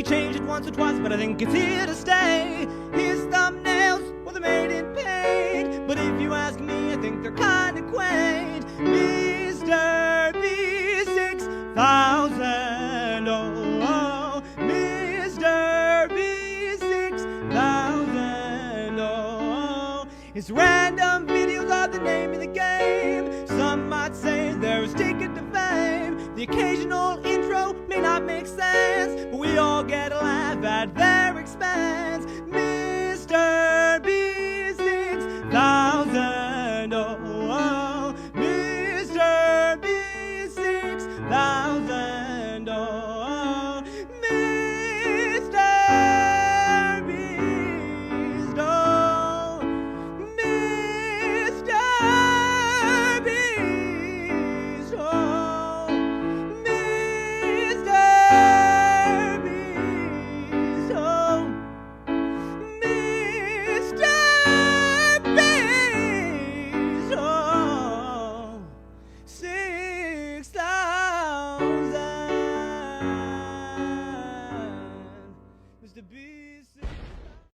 changed it once or twice, but I think it's here to stay. His thumbnails, well, they're made in paint, but if you ask me, I think they're kinda quaint. MrBeast 6000, oh, MrBeast 6000, oh. His random videos are the name of the game. Some might say they're his ticket to fame. The occasional intro may not make sense, but we all get a laugh at their expense. MrBeast 6000, oh, oh.